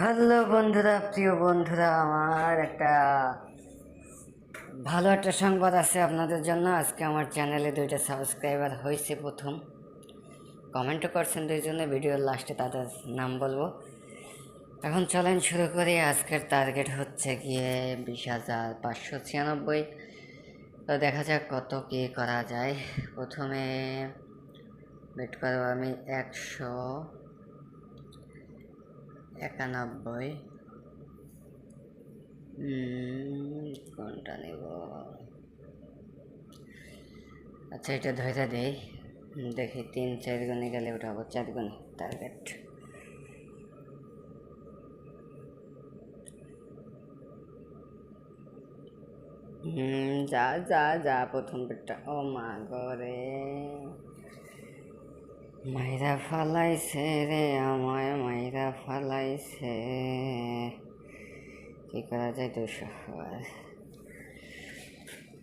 Hello বন্ধুরা, প্রিয় বন্ধুরা, আমার ভালো একটা সংবাদ আছে আপনাদের জন্য। আজকে আমার চ্যানেলে 2টা সাবস্ক্রাইবার হয়েছে প্রথম। কমেন্টও করছেন 2জনে, ভিডিওর লাস্টে তাদের নাম বলবো। এখন চলেন শুরু করি। আজকের টার্গেট হচ্ছে গিয়ে 20,596। তো দেখা যাক কত কি করা যায়। প্রথমে বেট করবো আমি 191। কোনটা নেব? আচ্ছা, এটা ধরে দেই, দেখি 3-4 গুণে গেলে উঠাবো 4 গুণে টার্গেট। যা যা যা, প্রথম বেটটা। ও মা গরে, মাইরা ফালাইছে রে, আমায় মাইরা ফালাইছে। কি করা যায়? 200।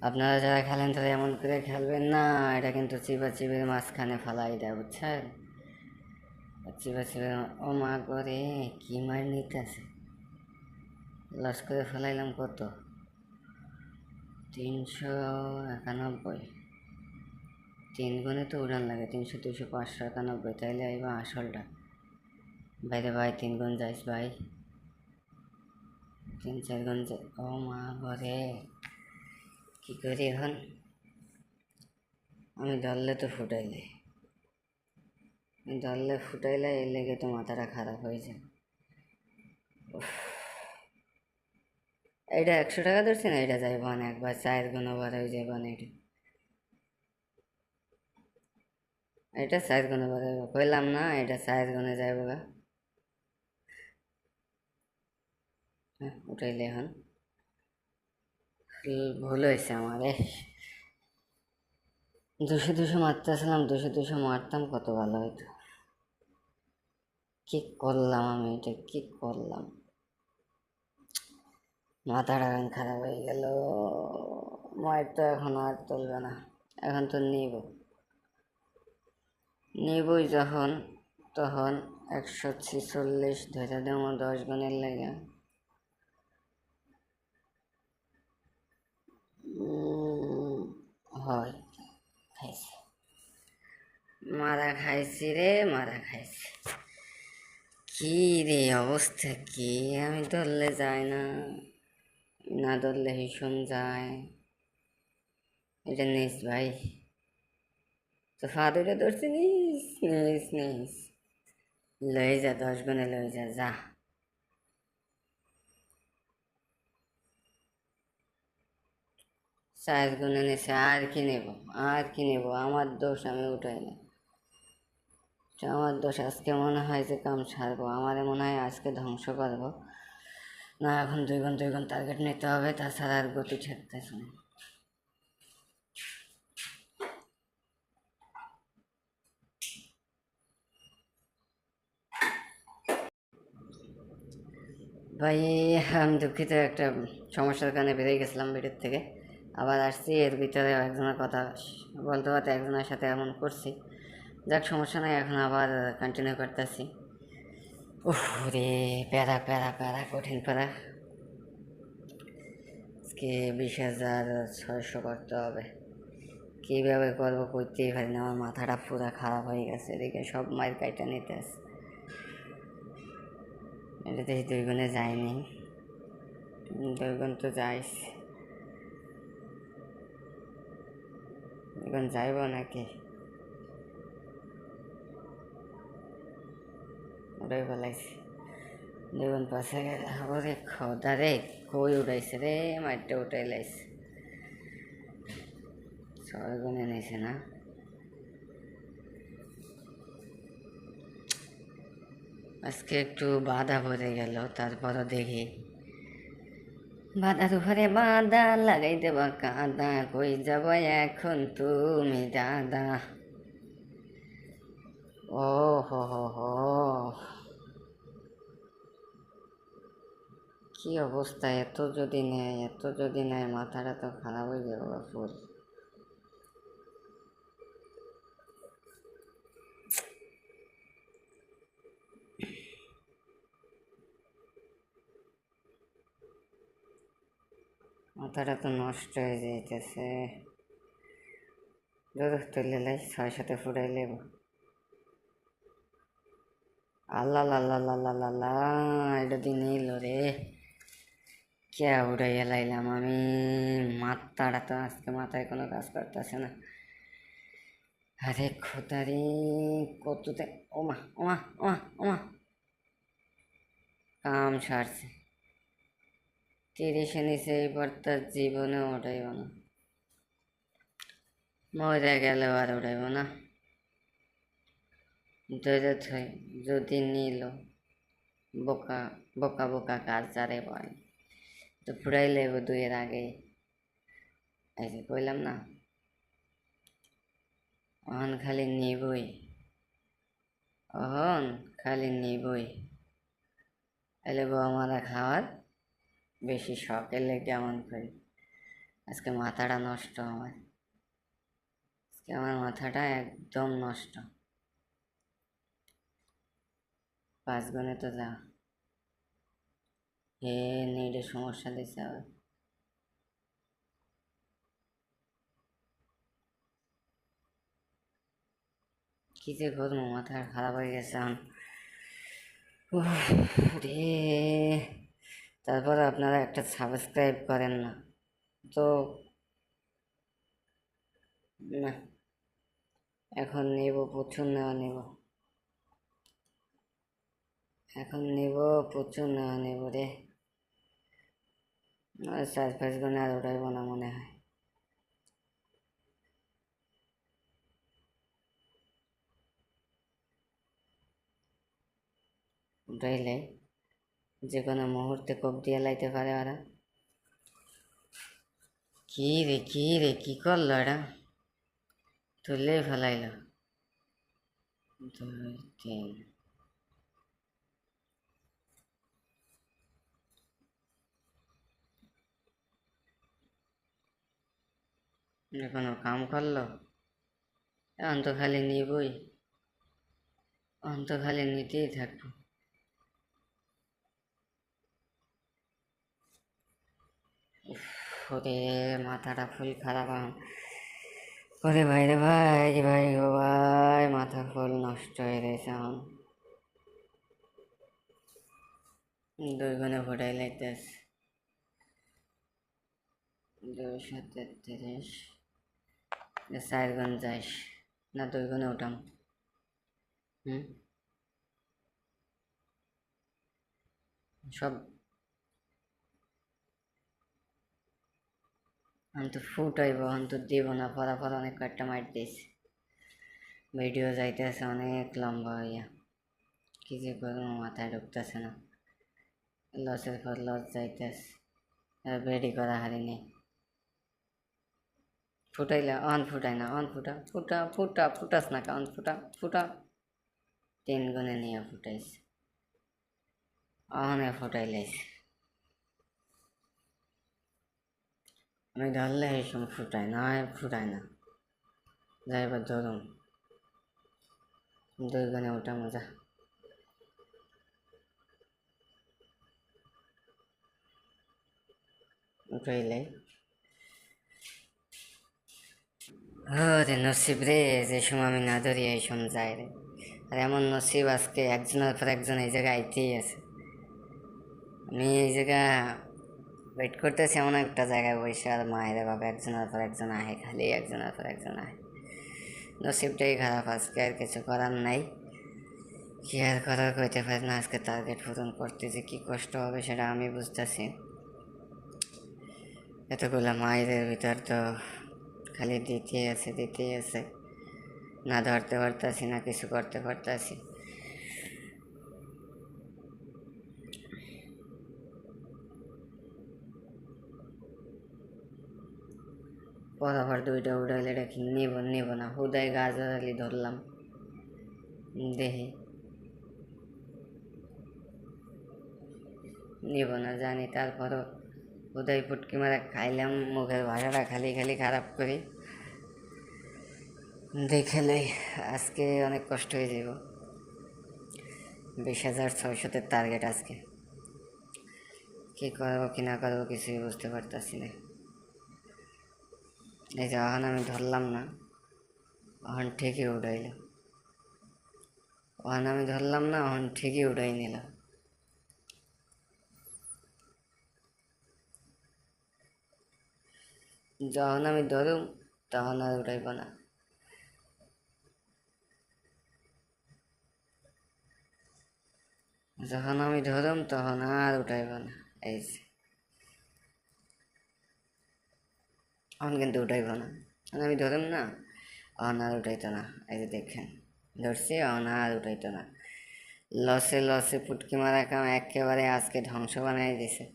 আপনারা যারা খেলেন তারা এমন করে খেলবেন না, এটা কিন্তু চিবির মাঝখানে ফালাই দেয়, বুঝছেন? চিবা ও মা করে, কি মার নিতেছে। লস করে ফেলাইলাম কত? 391। 3 গুণে তো উড়ান লাগে, 300, 200, 591। তাইলে আইবা আসলটা। বাইরে ভাই 3 গুণ যাইস ভাই, 3-4 গুণ যাই। ও মা ঘরে, কি করি এখন? আমি ধরলে তো ফুটাইলে, এই লেগে তো মাথাটা খারাপ হয়ে যায়। এইটা 100 টাকা ধরছি না, এটা যাইব না একবার 4 গুণ ওভার হয়ে যাইব না। এটা 4 গুণে ওভার হইব, কইলাম না এটা 4 গুণে যাইব গা। উঠাইলে এখন ভুল হয়েছে আমার। 200 মারতেছিলাম, 200 মারতাম, কত ভালো হইতো। কি করলাম আমি? এটা কি করলাম? মাথাটা খারাপ হয়ে গেল। মায়ের তো এখন আর তুলবে না, এখন তো নিবই যখন তখন 146 ধরে দেবো 10 গুণের লেগে। হয়, খাইছি, মারা খাইছি রে, মারা খাইছি। কি রে অবস্থা, কি আমি ধরলে যায় না, না ধরলে ভীষণ যায়। এটা নিস ভাই, তো ফাদুরে ধরছি, নিস নিস নিস, লয়ে যা, 10 গুণে লয়ে যা, যা। 4 গুণে নিছে, আর কি নেব, আর কি নেব? আমার দোষ, আমি উঠাই না। আমার দোষ। আজকে মনে হয় যে কাম ছাড়বো, আমারে মনে হয় আজকে ধ্বংস করবো না। এখন 2 গুণ টার্গেট নিতে হবে, তাছাড়া আর গতি ঠেকতেছে না। ভাই আমি দুঃখিত, একটা সমস্যার কারণে বেরিয়ে গেছিলাম ভিডিওর থেকে, আবার আসছি। এর ভিতরে একজনের কথা বলতে বলতে একজনের সাথে এমন করছি, যাক সমস্যা নাই, এখন আবার কন্টিনিউ করতেছি। উফ রে, প্যারা প্যারা প্যারা, কঠিন প্যারা। আজকে 20,600 করতে হবে। কীভাবে করবো করতেই পারি না, আমার মাথাটা পুরো খারাপ হয়ে গেছে। এদিকে সব মায়ের কাইটা নিতে আসে, এটাতে 2 গুণে যায়নি। 2 গুণ তো যাইস, 2 গুণ যাইব নাকি? ওটাই ফেলাইছি। 2 গুণ পাশে গেলে ওরে খোদা রে, কই উঠাইছে রে, মাইরটা উঠাই লাইছে। 6 গুণে নিছে না। আজকে একটু বাধা পড়ে গেল, তারপরও দেখি। বাধার উপরে বাধা লাগাই দেবা কাদা, কই যাব এখন তুমি দাদা। ও হো হো হো, কি অবস্থা! এত যদি নেয় মাথাটা তো খারাপ হয়ে যাবে ফুল। মাথাটা তো নষ্ট হয়ে যাইতেছে। তুলে লাই 6 ফুটাই লেব। আল্লাহ আল্লাহ আল্লাহ আল্লাহ, এটা দিন এলো রে, কে উড়াইয়া লাইলাম আমি। মাথাটা তো আজকে মাথায় কোনো কাজ করতেছে না। আরে খোদারি, কততে ওমা ওমা ওমা ওমা, কাম সারছে। 30 নিচে এইবার তার জীবনে উঠাইব না, মরে গেলেও আর উঠাইব না। যদি নিল বোকা বোকা বোকা কাজ যারে বয়, তো ফুরাই লেব 2-এর আগেই। এই যে কইলাম না, অহন খালি নিবই, অহন খালি নিবই। এলে বউ মারা খাওয়ার বেশি শখ, এলে কেমন করি। আজকে মাথাটা নষ্ট আমার, আজকে আমার মাথাটা একদম নষ্ট। 5 গুণে তো যা হে নেটে সমস্যা দিচ্ছে আবার। কি যে করবো, মাথা খারাপ হয়ে গেছে এখন। রে, তারপর আপনারা একটা সাবস্ক্রাইব করেন না তো। না, এখন নেব, প্রচুর নেওয়া নেব, এখন নেব, প্রচুর নেওয়া নেব রে। 4-5 গুণে আর উঠাইব না মনে হয়। উঠাইলে যে কোনো মুহূর্তে কোপ দিয়ে লাইতে পারে ওরা। কি রে কি রে, কি করলো এটা, তুললেই ফেলাইল। 2, 3, কোনো কাম করলো। এখন তো খালি নিবই, এখন তো খালি নিতেই থাকবো। ওরে মাথাটা ফুল খারাপ এখন। ওরে ভাই রে ভাই, ভাই গো ভাই, মাথা ফুল নষ্ট হয়ে গেছে এখন। 2 গুণে ফুটাই লাইতেছে। 233, 4 গুণ যাইস না, 2 গুণে উঠাম। সব তো ফুটাইব, তো দিব না, ফলাফল অনেক কয়েকটা মার দিয়েছি। ভিডিও যাইতেছে অনেক লম্বা হইয়া, কি যে করবো মাথায় ঢুকতেছে না। লসের পর লস যাইতেছে, বেডি করা হারিনি। ফুটাইলে অন ফুটাই না, অন ফুটা ফুটা ফুটা ফুটাস না, অন ফুটা ফুটা। 3 গুণে নিয়ে ফুটাইছে, অনে ফুটাইলাইছে। আমি ধরলে এই সময় ফুটাই না, ফুটাই না, যাইবার ধরুন 2 গুণে ওটা মজা। উঠাইলাই রে নসিব রে, যে সময় আমি না ধরি এই সময় যাই রে। আর এমন নসিব আজকে একজনের পর একজন এই জায়গায় আইতেই আছে। আমি এই জায়গা ওয়েট করতেছি এমন একটা জায়গায় বসে, আর মায়ের বাবা একজনের পর একজন আহে, খালি একজনের পর একজন আহে। নসিবটাই খারাপ আজকে, আর কিছু করার নাই। কি আর করার কইতে পারি না। আজকে টার্গেট পূরণ করতে যে কি কষ্ট হবে সেটা আমি বুঝতেছি। এতগুলা মায়ের ভিতর তো খালি দিতেই আছে, না ধরতে পারতাছি না কিছু করতে পারতাছি। পরাবার 2টা উড়াইলে রেখে নিব না, হুদায় গাছ আলি ধরলাম দেহে, নিব না জানি, তারপরও হুদায় পুটকি মারা খাইলাম। মুখের ভাষাটা খালি খালি খারাপ করি দেখেলে আজকে অনেক কষ্ট হয়ে যাব। 20,600 টার্গেট আজকে, কি করবো কি না করবো কিছুই বুঝতে পারতাছি না। এই যে এখন আমি ধরলাম না, এখন ঠিকই উড়াইল। এখন আমি ধরলাম না, এখন ঠিকই উড়াই নিল। যখন আমি ধরুম তখন আর উঠাইব না। যখন আমি ধরুম তখন আর উঠাইব না। এই যে এখন কিন্তু উঠাইব না, আমি ধরুম না, এখন আর উঠাইতো না। এই যে দেখেন ধরছি, এখন আর উঠাইতো না। লসে লসে পুটকি মারা কাম একেবারে আজকে ধ্বংস বানাই দিছে।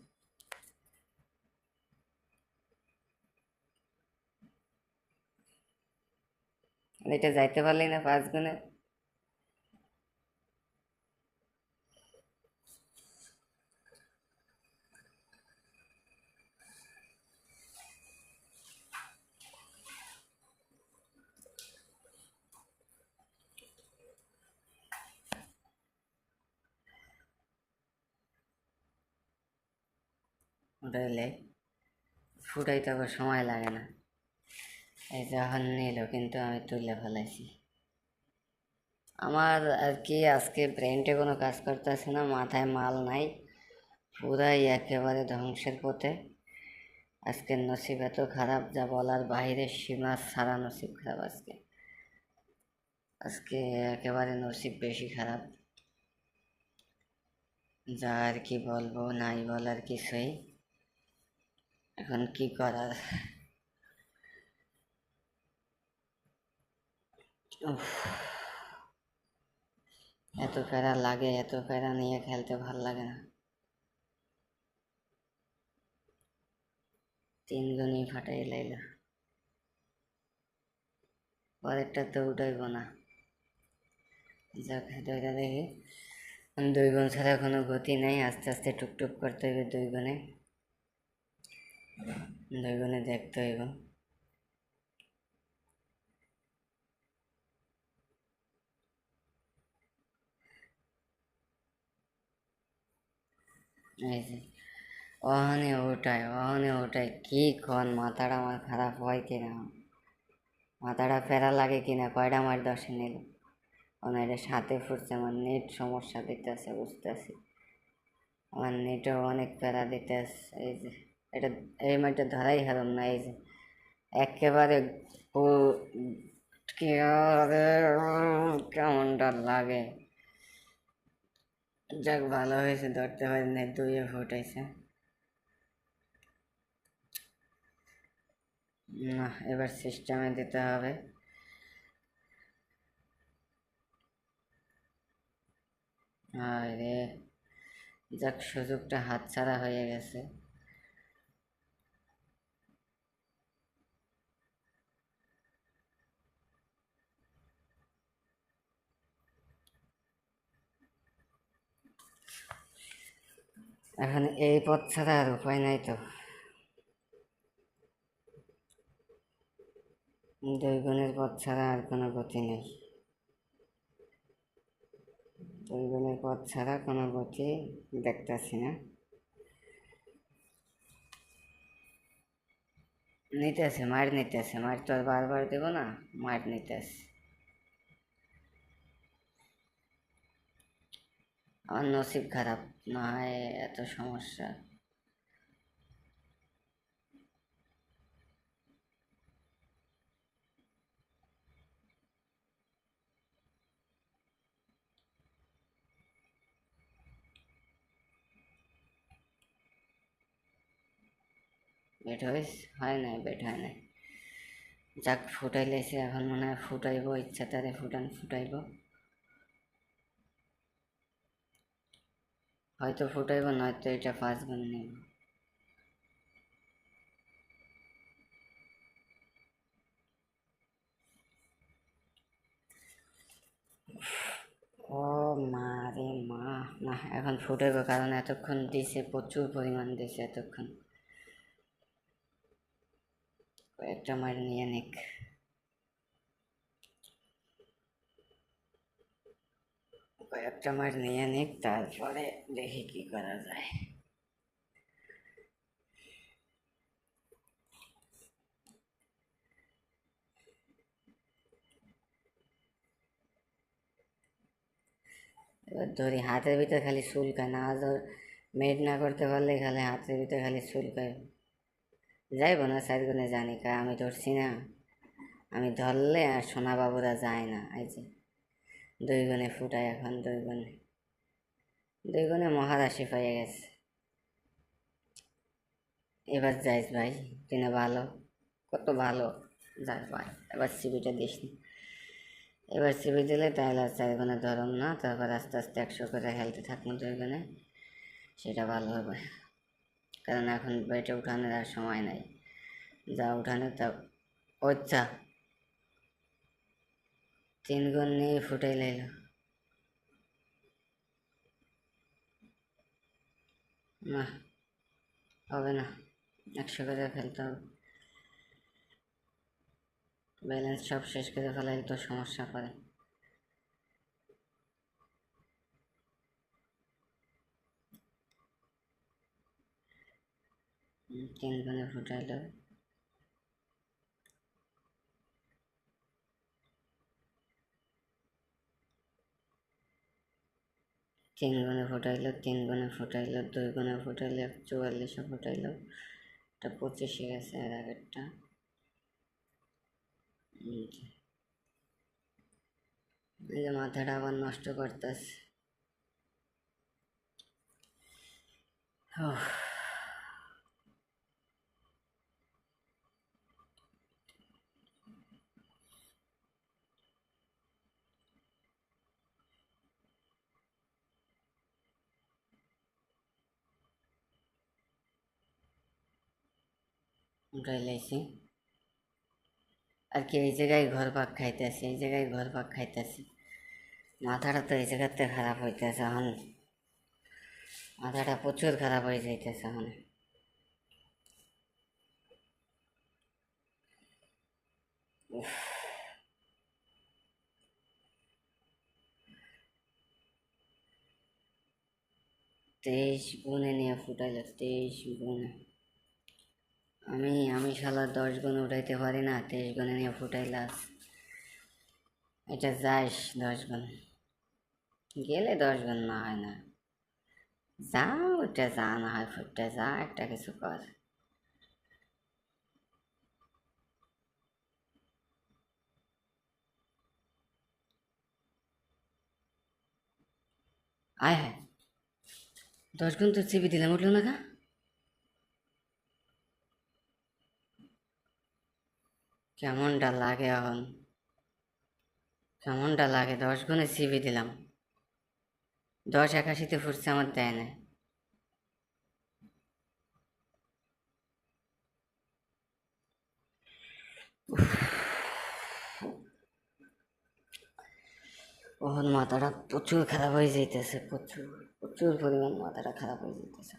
এটা যাইতে পারলি না 5 গুণে। উঠাইলে ফুটাইতে আবার সময় লাগে না। এই যখন নিল কিন্তু আমি তুলে ফেলাইছি। আমার আর কি আজকে ব্রেনটে কোনো কাজ করতেছে না, মাথায় মাল নাই, পুরাই একেবারে ধ্বংসের পথে। আজকের নসিব এত খারাপ যা বলার বাইরে, সীমা ছাড়া নসিব খারাপ আজকে। আজকে একেবারে নসিব বেশি খারাপ, যা আর কি বলবো, নাই বলার কিছুই। এখন কি করার। উফ, এত প্যারা লাগে, এত প্যারা নিয়ে খেলতে ভাল লাগে না। 3 গুণই ফাটাই লাইল। পরেরটা তো উঠাইব না। যাক, দুইটা দেখি। 2 গুণ ছাড়া কোনো গতি নেই, আস্তে আস্তে টুকটুক করতে হইবে। 2 গুণে 2 গুণে দেখতে হইব। এই যে অহনে ওটাই কি কন, মাথাটা আমার খারাপ হয় কিনা, মাথাটা প্যারা লাগে কিনা। কয়টা মার 10-এ নিল, এটা 7-এ ফুটছে। আমার নেট সমস্যা দিতেছে, বুঝতেছি। আমার নেটও অনেক প্যারা দিতেছে। এই যে এটা, এই মাইটা ধরাই হারম না। এই যে একেবারে কি কেমনটা লাগে। যাক, ভালো হয়েছে ধরতে পারি না, 2-এ ফুটাইছে। না, এবার সিস্টেমে দিতে হবে। আরে যাক, সুযোগটা হাতছাড়া হয়ে গেছে। এখন এই পথ ছাড়া আর উপায় নাই তো। 2 গুণের পথ ছাড়া আর কোনো গতি নেই। 2 গুণের পথ ছাড়া কোনো গতি দেখতেছি না। নিতেছে, মার নিতেছে, মার তো আর বারবার দেব না, মার নিতেছে। আমার নসিব খারাপ, না হয় এত সমস্যা। বেট হয় নাই, বেট হয় নাই। যাক, ফুটাই লেছে, এখন মনে হয় ফুটাইব, ইচ্ছা তারে ফুটাইব। হয়তো ফুটাইব, নয়তো এটা 5 গুণ নিব। ও মা রে মা, না এখন ফুটাইব, কারণ এতক্ষণ দিছে, প্রচুর পরিমাণ দিছে এতক্ষণ। কয়েকটা মার নিয়ে নিক, কয়েকটা মার নিয়ে নিক, তারপরে দেখি কি করা যায়। এবার ধরি হাতের ভিতরে খালি চুলকায় না, ধর মেড না করতে পারলে খালি হাতের ভিতরে খালি চুলকায়। যাইব না সাইড গুনে জানি কা আমি ধরছি না, আমি ধরলে আর সোনা বাবুরা যায় না। এই যে 2 গুণে ফুটায় এখন, 2 গুণে মহারাশি পাইয়ে গেছে। এবার যাইস ভাই, তুই না ভালো, কত ভালো যাস ভাই, এবার সিবিটা দিস না। এবার সিবি দিলে তাহলে আর 4 গুণে ধরম না, তারপর আস্তে আস্তে 100 করে হেলতে থাকবো 2 গুণে, সেটা ভালো হবে। কারণ এখন বেটে উঠানোর আর সময় নাই, যা উঠানো তা আচ্ছা 3 গুণ নিয়ে ফুটাই লাইল। না হবে না, 100 করে ফেলতে হবে, ব্যালেন্স সব শেষ করে ফেলাই তো সমস্যা করে। 3 গুণে ফুটাইলো, 3 গুণে ফুটাইলো, 3 গুণে ফুটাইলো, 2 গুণে ফুটাইলো 44 ফুটাইলো, এটা 25 গেছে এর আগেরটা। এই যে মাথাটা আবার নষ্ট করতেছে। উঠাই লাইছি আর কি, এই জায়গায় ঘর পাক খাইতেছি, এই জায়গায় ঘর পাক খাইতেছি। মাথাটা তো এই জায়গাতে খারাপ হইতেছে এখন, মাথাটা প্রচুর খারাপ হয়ে যাইতেছে এখন। উফ, 23 গুণে নিয়ে ফুটাইলো, 23 গুণে। আমি শালা 10 গুণ উঠাইতে পারি না, 23 গুণে নিয়ে ফুটাইলাস। এটা যাইস 10 গুণ গেলে 10 গুণ না হয় না, যা ওটা যা না হয় ফুটটা যা, একটা কিছু কর। আয় হ্যাঁ, 10 গুণ তো চিপি দিলাম, উঠলো না কা? কেমনটা লাগে এখন, কেমনটা লাগে? 10 গুণে চিপি দিলাম, 10 81-তে ফুটছে, আমার দেয় না। ওর মাথাটা প্রচুর খারাপ হয়ে যাইতেছে, প্রচুর প্রচুর পরিমাণ মাথাটা খারাপ হয়ে যাইতেছে,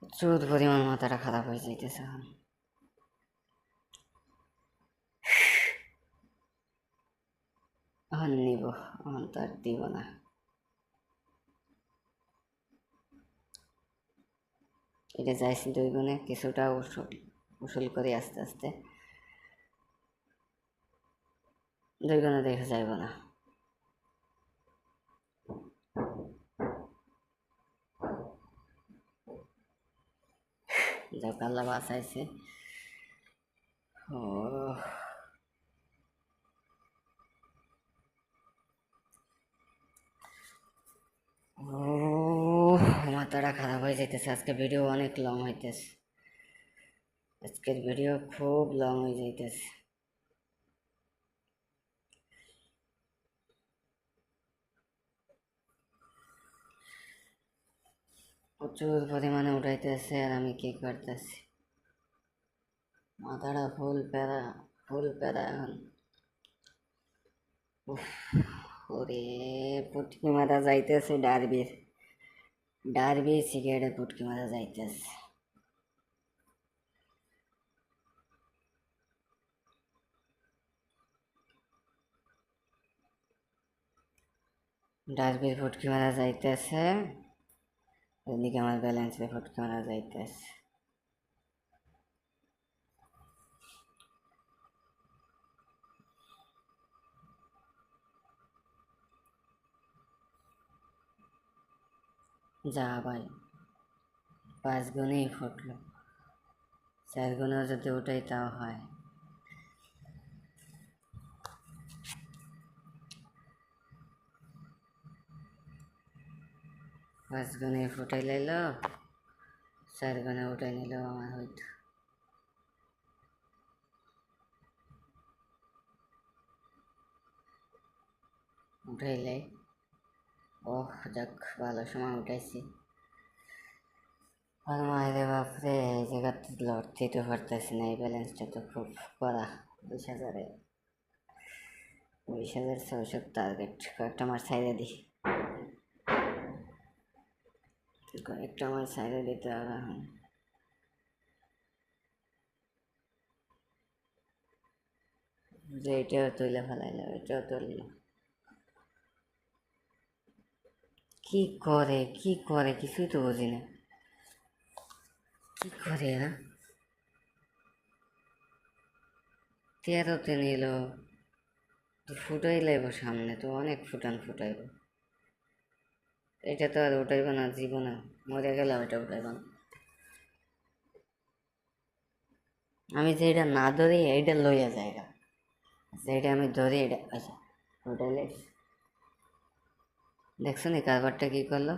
প্রচুর পরিমাণ মাথাটা খারাপ হয়ে যাইতেছে এখন। এখন নিব, এখন তো আর দিব না। এটা যাইছি 2 গুণে, কিছুটা উসুল করি আস্তে আস্তে। 2 গুণে দেখে যাইব না। যাক আল্লাহ বাঁচাইছে। ও মাথাটা খারাপ হয়ে যাইতেছে, আজকে ভিডিও অনেক লং হইতেছে, আজকের ভিডিও খুব লং হয়ে যাইতেছে। প্রচুর পরিমাণে উঠাইতেছে আর আমি কি করতেছি, মাথাটা ফুল প্যারা, ফুল প্যারা এখন। ওরে পুটকি মারা যাইতেছে, ডারবির সিগারেটে পুটকি মারা যাইতেছে। ডারবির ফুটকি মারা যাইতেছে, এদিকে আমার ব্যালেন্সে ফুটকি মারা যাইতেছে। যা ভাই, 5 গুণেই ফুটলো, 4 গুণেও যদি ওটাই তাও হয়। পাঁচ গুণে ফুটাই লাইল, 4 গুণে উঠাই নিলেও আমার হইতো। উঠাইলে ওহ যাক, ভালো সময় উঠাইছি। আর মায়েরে বাপরে, এই জায়গাতে লড়তেই তো পারতেছি না, এই ব্যালেন্সটা তো খুব কড়া। 20,000-এ 20,600 টার্গেট। কয়েকটা মাস ছাইড়ে দিই, কয়েকটা মাস ছাইড়ে দিতে হবে এখন। যে এটাও তুলে ফেলাইলো, এটাও তুললো। কি করে কি করে কিছুই তো বুঝি না, কি করে এরা। 13তে নিল, তো ফুটাই লাইব সামনে, তো অনেক ফুটাইব। এটা তো আর উঠাইব না জীবনে, মরে গেলে ওইটা উঠাইব না। আমি যে এটা না ধরি এইটা লইয়া যাইগা, যেটা আমি ধরি এটা আচ্ছা উঠাইলে। দেখছো নি কারবারটা কি করলো,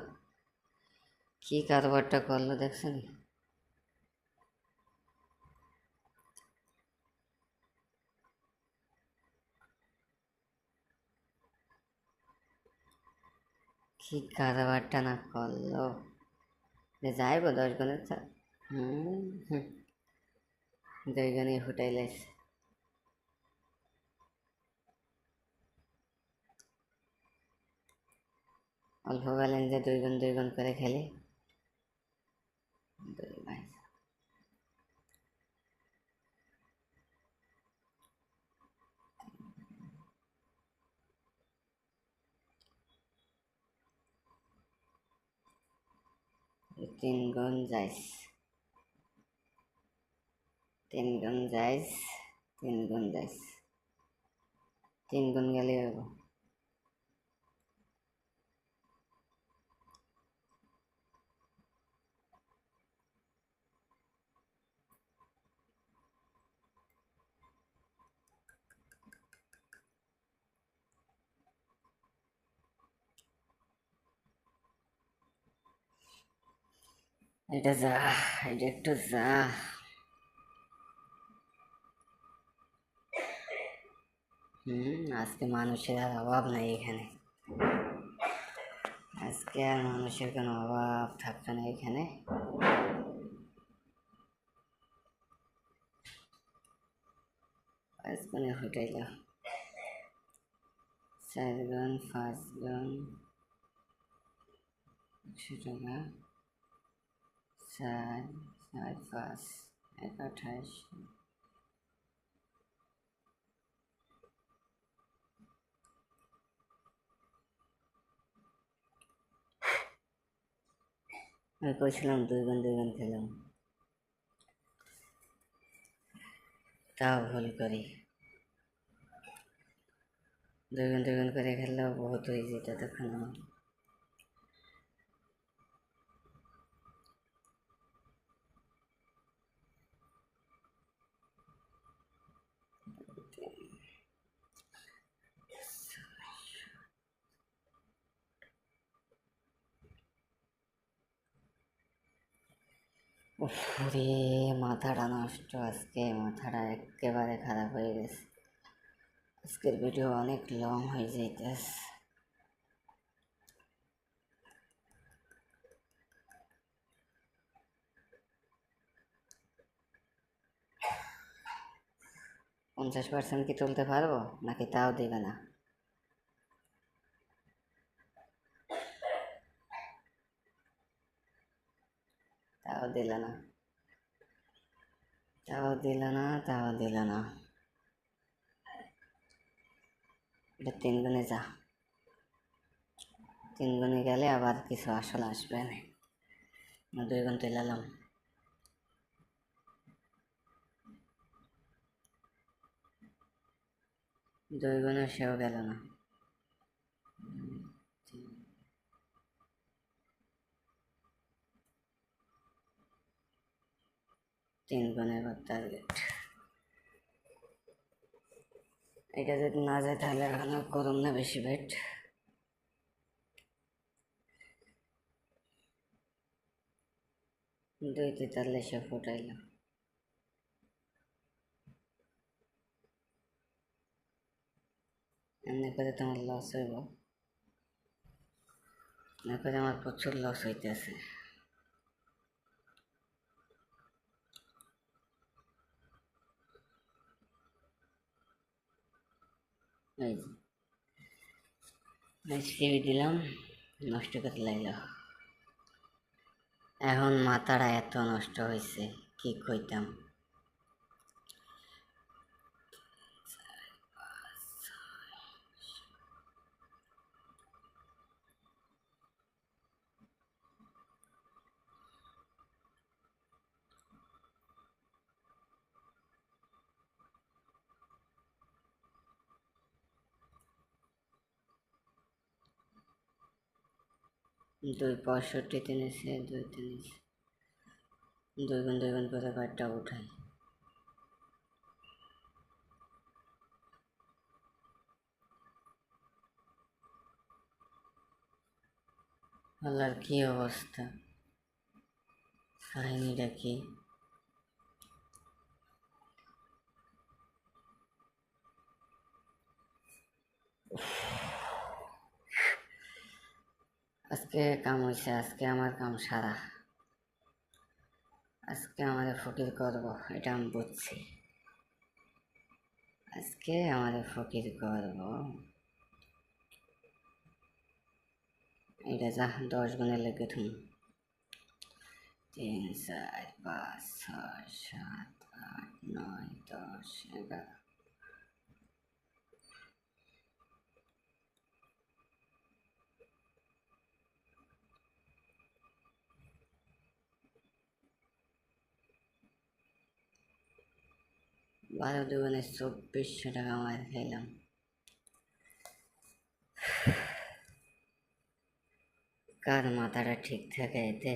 কি কারবারটা করলো দেখছো নি। কি কারবারটা না করলো, যে যাইব 10 গুণের হুম হুম, 2 গুণে ফুটাইলাইছে। অল্প ব্যালেন্সে 2 গুণ করে খেলি। ভাই 3 গুণ যাইস, 3 গুণ যাইস, 3 গুণ যাইস, 3 গুণ গেলে হইব। এটা যা, এটা একটু যা। আজকে মানুষের আর অভাব নাই এখানে, আজকে আর মানুষের কোনো অভাব থাকবে না এখানে। পাঁচ গুণে ফুটাইল, 4 গুণ 5 গুণ 100 টাকা, 4 4 5 128। আমি কইছিলাম 2 গুণ খেলাম, তাও ভুল করি। 2 গুণ করে খেললেও বহুত হয়ে যেত তখন আমার। ওরে মাথাটা নষ্ট, আজকে মাথাটা একেবারে খারাপ হয়ে গেছে। আজকের ভিডিও অনেক লং হয়ে যাইতেছে। %50 কি তুলতে পারবো নাকি তাও দিবে না? তাও দিল না, তাও দিল না, তাও দিল না। এটা 3 গুণে যা, 3 গুণে গেলে আবার কিছু আসল আসবে না। 2 গুণ তুলালাম, 2 গুণে সেও গেল না। 3 গুণের পর টার্গেট। এটা যদি না যায় তাহলে এখন করুন না বেশি বেট। দুই 43 ফুটাইলাম। এমনি করে তোমার লস হইব, এমনি করে আমার প্রচুর লস হইতেছে। এই টিভি দিলাম, নষ্ট করে লাইল। এখন মাথাটা এত নষ্ট হয়েছে কি কইতাম। দুই 65 নিয়েছে, দুই 2 গুণ করে কার্ডটা উঠাই। আল্লাহর কি অবস্থা, কাহিনীটা কি? আজকে কাম হয়েছে, আজকে আমার কাম সারা। আজকে আমাদের ফকির করব, এটা আমি বুঝছি। আজকে আমাদের ফকির করব। এটা যা 10 গুণে লেগে থুম। 3 4 5 6 7 8 9 10 11। বারো 2 2400 টাকা মার খেলাম। কার মাথাটা ঠিক থাকে এতে?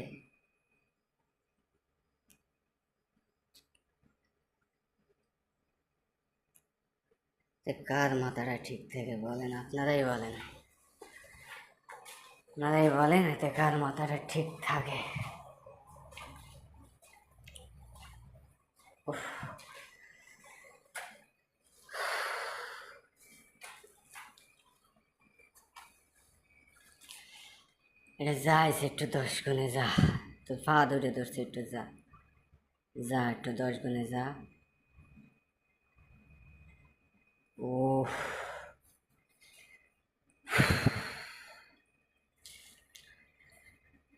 কার মাথাটা ঠিক থাকে বলেন, আপনারাই বলেন, আপনারাই বলেন এতে কার মাথাটা ঠিক থাকে। এটা যাইছে একটু 10 গুণে যা, তো পা ধরে ধরছে একটু যা, যা একটু 10 গুণে যা। ও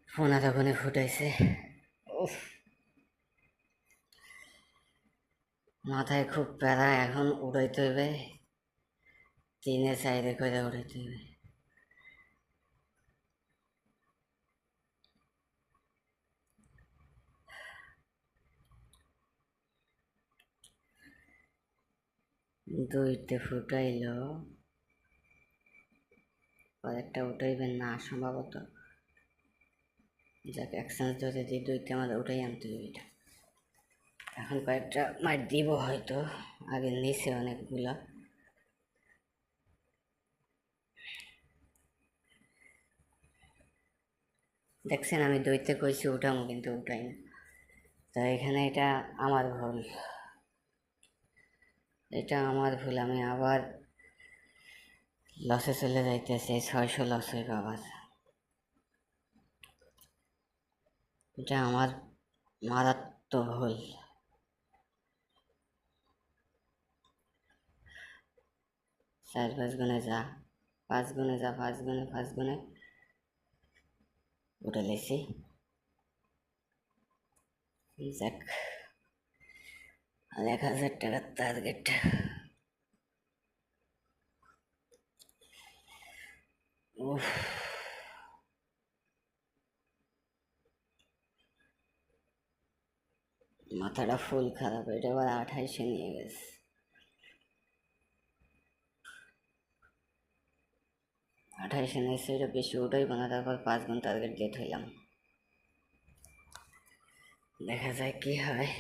ফোন এতক্ষণে ফুটাইছে। মাথায় খুব প্যারা, এখন উড়াইতে হইবে, 3 4 করে উড়াইতে হইবে। দুইতে ফুটাইল, পরেরটা উঠাইবেন না সম্ভবত। যাকে এক্সচেঞ্জ ধরে দিয়ে দুইটা আমাদের উঠাই আনতে হবে। এটা এখন কয়েকটা মার দিব হয়তো, আগে নিচে অনেকগুলো। দেখছেন আমি দইতে কইছি উঠামো কিন্তু উঠাই না। তো এখানে এটা আমার ভুল, এটা আমার ভুল। আমি আবার লসে চলে যাইতেছে, 600 লস হইব আবার। এটা আমার মারাত্মক ভুল। 4 5 গুণে যা, 5 গুণে যা, 5 গুণে 5 গুণে উঠে লেছি। যাক, 1000 টাকার টার্গেট। উফ, মাথাটা ফুল খারাপ। এটা আবার 28-এ নিয়ে গেছে। 28-এ নিয়েছে, এটা বেশি উঠাইব না। তারপর 5 গুণ টার্গেট দিয়ে থইলাম, দেখা যায় কি হয়।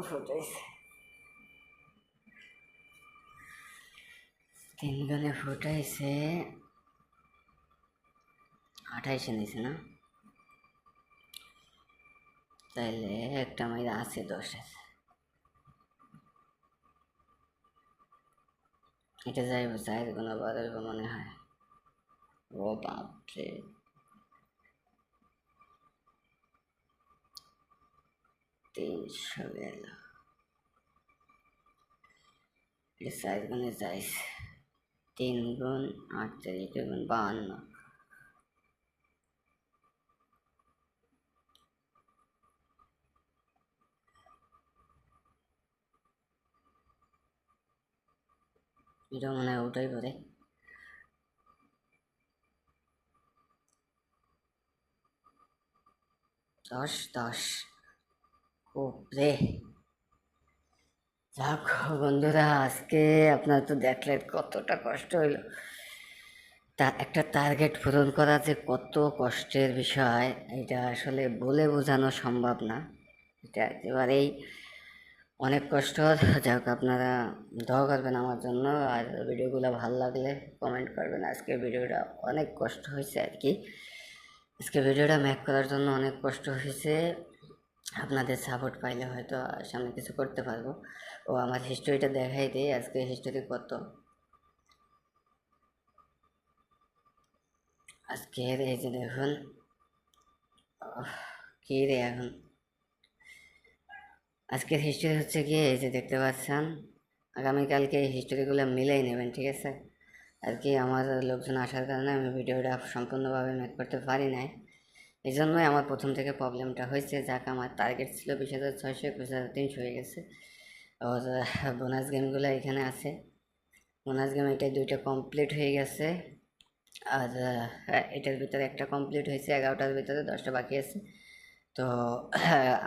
ফুটাইছে, 3 গানে ফুটাইছে, 28 নিছে না, তাইলে একটা মাইরা আছে 10-এর। এটা যাইব 4 গুণা বাড়াইব মনে হয়। ও বাপরে, 300 গেল। এটা 4 গুণে যাইছে, 3 গুণ 8 4 গুণ 52। এটা মনে হয় ওটাই পরে। 10 ওপরে। যাক বন্ধুরা, আজকে আপনারা তো দেখলেন কতটা কষ্ট হইলো। তা একটা টার্গেট পূরণ করা যে কত কষ্টের বিষয়, এটা আসলে বলে বোঝানো সম্ভব না। এটা একেবারেই অনেক কষ্ট। যাক, আপনারা দোয়া করবেন আমার জন্য, আর ভিডিওগুলো ভালো লাগলে কমেন্ট করবেন। আজকে ভিডিওটা অনেক কষ্ট হয়েছে আর কি, আজকে ভিডিওটা মেক করার জন্য অনেক কষ্ট হয়েছে। আপনাদের সাপোর্ট পাইলে হয়তো সামনে কিছু করতে পারবো। ও আমার হিস্টোরিটা দেখাই দিই, আজকে হিস্টোরি কত। আজকের এই যে দেখুন, কি রে এখন, আজকের হিস্টোরি হচ্ছে কি, এই যে দেখতে পাচ্ছেন। আগামীকালকে এই হিস্টোরিগুলো মিলাই নেবেন, ঠিক আছে? আর কি আমার লোকজন আসার কারণে আমি ভিডিওটা সম্পূর্ণভাবে মেক করতে পারি নাই, এই জন্যই আমার প্রথম থেকে প্রবলেমটা হয়েছে। যাক, আমার টার্গেট ছিল 20,600, 21,300 হয়ে গেছে। আর বোনাস গেমগুলো এখানে আছে, বোনাস গেম এটা 2টা কমপ্লিট হয়ে গেছে। আর এটার ভিতরে একটা কমপ্লিট হয়েছে, 11টার ভিতরে 10টা বাকি আছে। তো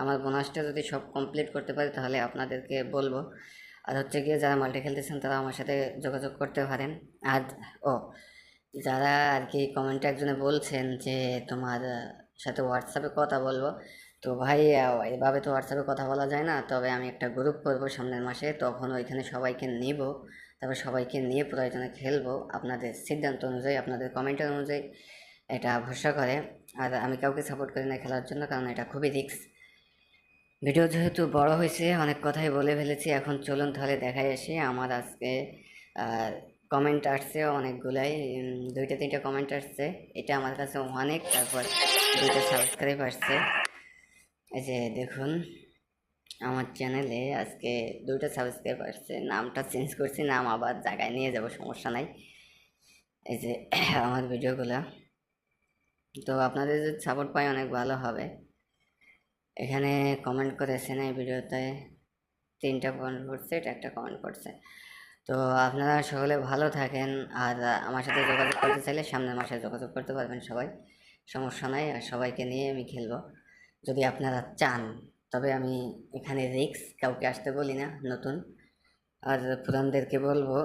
আমার বোনাসটা যদি সব কমপ্লিট করতে পারি তাহলে আপনাদেরকে বলবো। আর হচ্ছে গিয়ে যারা মাল্টি খেলতেছেন তারা আমার সাথে যোগাযোগ করতে পারেন। আর ও, যারা আর কি কমেন্টে একজনে বলছেন যে তোমার সাথে হোয়াটসঅ্যাপে কথা বলবো, তো ভাই এভাবে তো হোয়াটসঅ্যাপে কথা বলা যায় না। তবে আমি একটা গ্রুপ করবো সামনের মাসে, তখন ওইখানে সবাইকে নিব, তারপর সবাইকে নিয়ে প্রয়োজনে খেলবো আপনাদের সিদ্ধান্ত অনুযায়ী, আপনাদের কমেন্টের অনুযায়ী। এটা ভরসা করে। আর আমি কাউকে সাপোর্ট করি না খেলার জন্য, কারণ এটা খুবই রিস্ক। ভিডিও যেহেতু বড় হয়েছে, অনেক কথাই বলে ফেলেছি, এখন চলুন তাহলে দেখাই আসি। আমার আজকে কমেন্ট আসছে অনেকগুলাই, 2টা 3টা কমেন্ট আসছে, এটা আমার কাছে অনেক। তারপর 2টা সাবস্ক্রাইব আসছে, এই যে দেখুন আমার চ্যানেলে আজকে 2টা সাবস্ক্রাইব আসছে। নামটা চেঞ্জ করছি, নাম আবার জায়গায় নিয়ে যাব, সমস্যা নাই। এই যে আমার ভিডিওগুলা, তো আপনাদের যদি সাপোর্ট পাই অনেক ভালো হবে। এখানে কমেন্ট করেছেন এই ভিডিওতে, 3টা কমেন্ট করছে, এটা একটা কমেন্ট করছে। তো আপনারা সকলে ভালো থাকেন। আর আমার সাথে যোগাযোগ করতে চাইলে সামনের মাসে যোগাযোগ করতে পারবেন সবাই, সমস্যা নাই। আর সবাইকে নিয়ে আমি খেলবো যদি আপনারা চান। তবে আমি এখানে রিক্স, কাউকে আসতে বলি না নতুন। আর পুরানদেরকে বলবো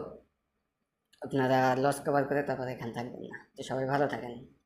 আপনারা লস কভার করে তারপর এখানে থাকবেন না। তো সবাই ভালো থাকেন।